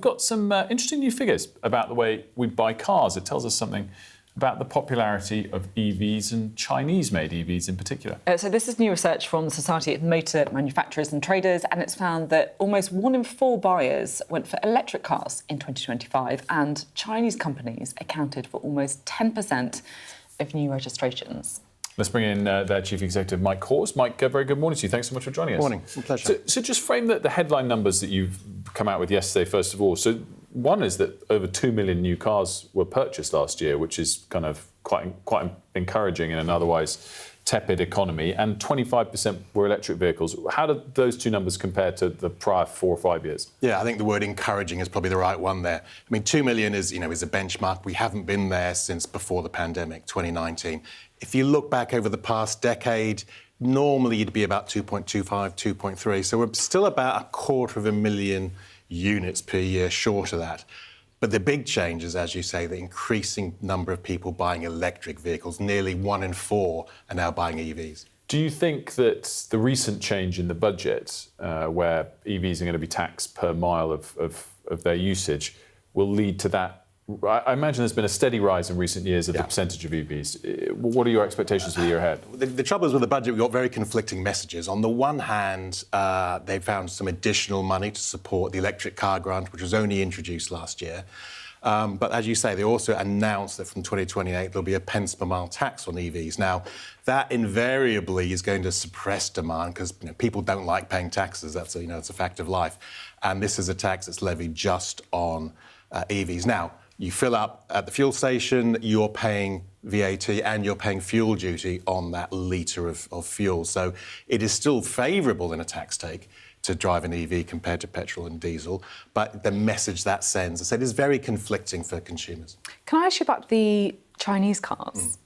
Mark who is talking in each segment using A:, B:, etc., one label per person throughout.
A: Got some interesting new figures about the way we buy cars. It tells us something about the popularity of EVs and Chinese-made EVs in particular.
B: So this is new research from the Society of Motor Manufacturers and Traders, and it's found that almost 1 in 4 buyers went for electric cars in 2025, and Chinese companies accounted for almost 10% of new registrations.
A: Let's bring in their Chief Executive, Mike Hawes. Mike, very good morning to you. Thanks so much for joining us.
C: Morning, a pleasure.
A: So just frame the headline numbers that you've come out with yesterday, first of all. So one is that over 2 million new cars were purchased last year, which is kind of quite encouraging in an otherwise tepid economy, and 25% were electric vehicles. How do those two numbers compare to the prior 4 or 5 years?
C: Yeah, I think the word encouraging is probably the right one there. I mean, 2 million is a benchmark. We haven't been there since before the pandemic, 2019. If you look back over the past decade, normally you'd be about 2.25, 2.3. So we're still about 250,000 units per year short of that. But the big change is, as you say, the increasing number of people buying electric vehicles. Nearly 1 in 4 are now buying EVs.
A: Do you think that the recent change in the budget, where EVs are going to be taxed per mile of their usage, will lead to that? I imagine there's been a steady rise in recent years of the percentage of EVs. What are your expectations for the year ahead?
C: The trouble is with the budget, we've got very conflicting messages. On the one hand, they found some additional money to support the electric car grant, which was only introduced last year. But as you say, they also announced that from 2028 there'll be a pence per mile tax on EVs. Now, that invariably is going to suppress demand because people don't like paying taxes. That's it's a fact of life. And this is a tax that's levied just on EVs. Now, you fill up at the fuel station, you're paying VAT and you're paying fuel duty on that litre of fuel. So it is still favourable in a tax take to drive an EV compared to petrol and diesel. But the message that sends, I said, is very conflicting for consumers.
B: Can I ask you about the Chinese cars?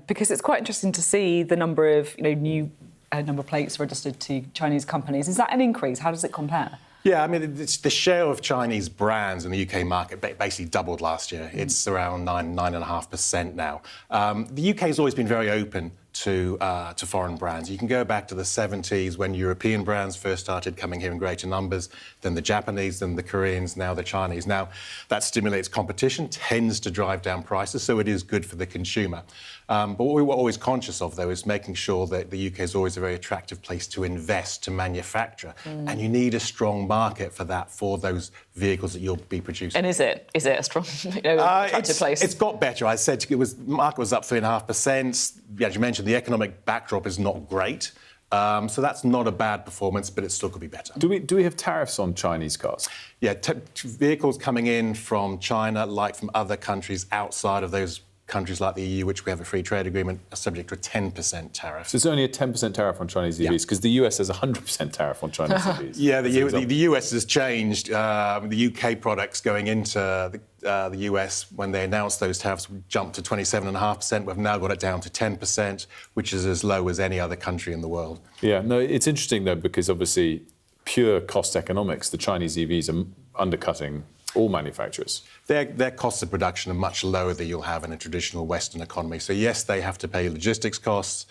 B: Because it's quite interesting to see the number of new number plates registered to Chinese companies. Is that an increase? How does it compare?
C: Yeah, I mean, the share of Chinese brands in the UK market basically doubled last year. It's around 9.5% now. The UK has always been very open to foreign brands. You can go back to the 70s when European brands first started coming here in greater numbers, then the Japanese, then the Koreans, now the Chinese. Now, that stimulates competition, tends to drive down prices, so it is good for the consumer. But what we were always conscious of, though, is making sure that the UK is always a very attractive place to invest, to manufacture. And you need a strong market for that, for those vehicles that you'll be producing.
B: And is it a strong, attractive place?
C: It's got better. I said the market was up 3.5%. As you mentioned, the economic backdrop is not great. So that's not a bad performance, but it still could be better.
A: Do we have tariffs on Chinese cars?
C: Yeah, vehicles coming in from China, like from other countries outside of those countries like the EU, which we have a free trade agreement, are subject to a 10% tariff.
A: So it's only a 10% tariff on Chinese EVs, because the US has a 100% tariff on Chinese EVs.
C: Yeah, the US has changed. The UK products going into the US, when they announced those tariffs, jumped to 27.5%. We've now got it down to 10%, which is as low as any other country in the world.
A: Yeah, no, it's interesting, though, because obviously pure cost economics, the Chinese EVs are undercutting all manufacturers.
C: Their costs of production are much lower than you'll have in a traditional Western economy. So yes, they have to pay logistics costs,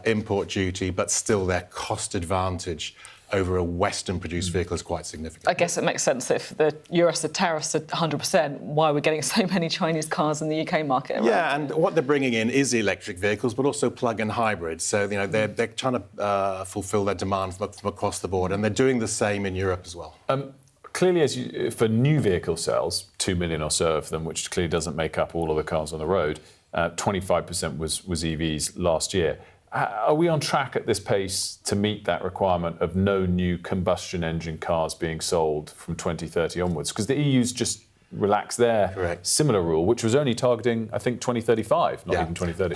C: import duty, but still their cost advantage over a Western-produced vehicle is quite significant.
B: I guess it makes sense if the US had tariffs at 100%, why we're getting so many Chinese cars in the UK market. Right?
C: Yeah, and what they're bringing in is electric vehicles, but also plug-in hybrids. So they're trying to fulfil their demand from across the board, and they're doing the same in Europe as well.
A: Clearly, for new vehicle sales, 2 million or so of them, which clearly doesn't make up all of the cars on the road, 25% was EVs last year. Are we on track at this pace to meet that requirement of no new combustion engine cars being sold from 2030 onwards? Because the EU's just relaxed their similar rule, which was only targeting, I think, 2035, not even 2030.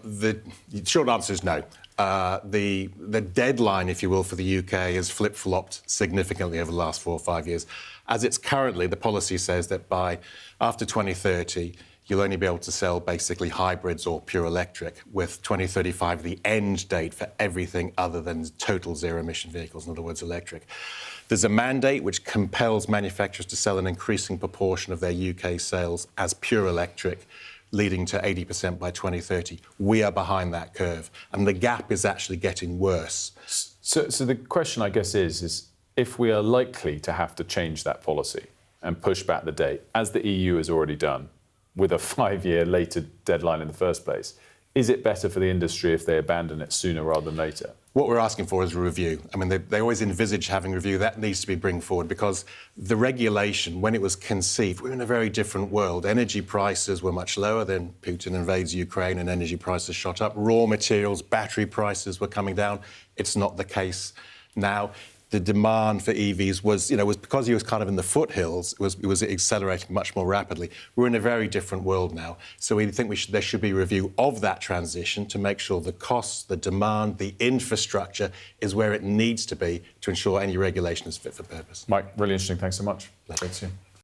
C: The short answer is no. The deadline, if you will, for the UK has flip-flopped significantly over the last 4 or 5 years. As it's currently, the policy says that after 2030, you'll only be able to sell basically hybrids or pure electric, with 2035 the end date for everything other than total zero-emission vehicles, in other words, electric. There's a mandate which compels manufacturers to sell an increasing proportion of their UK sales as pure electric, leading to 80% by 2030. We are behind that curve, and the gap is actually getting worse.
A: So the question, I guess, is if we are likely to have to change that policy, and push back the date, as the EU has already done, with a 5-year later deadline in the first place, is it better for the industry if they abandon it sooner rather than later?
C: What we're asking for is a review. I mean, they always envisage having a review. That needs to be bring forward because the regulation, when it was conceived, we were in a very different world. Energy prices were much lower. Then Putin invades Ukraine and energy prices shot up. Raw materials, battery prices were coming down. It's not the case now. The demand for EVs was because he was kind of in the foothills, it was accelerating much more rapidly. We're in a very different world now. So we think there should be a review of that transition to make sure the costs, the demand, the infrastructure is where it needs to be to ensure any regulation is fit for purpose.
A: Mike, really interesting. Thanks so much.
C: Thanks.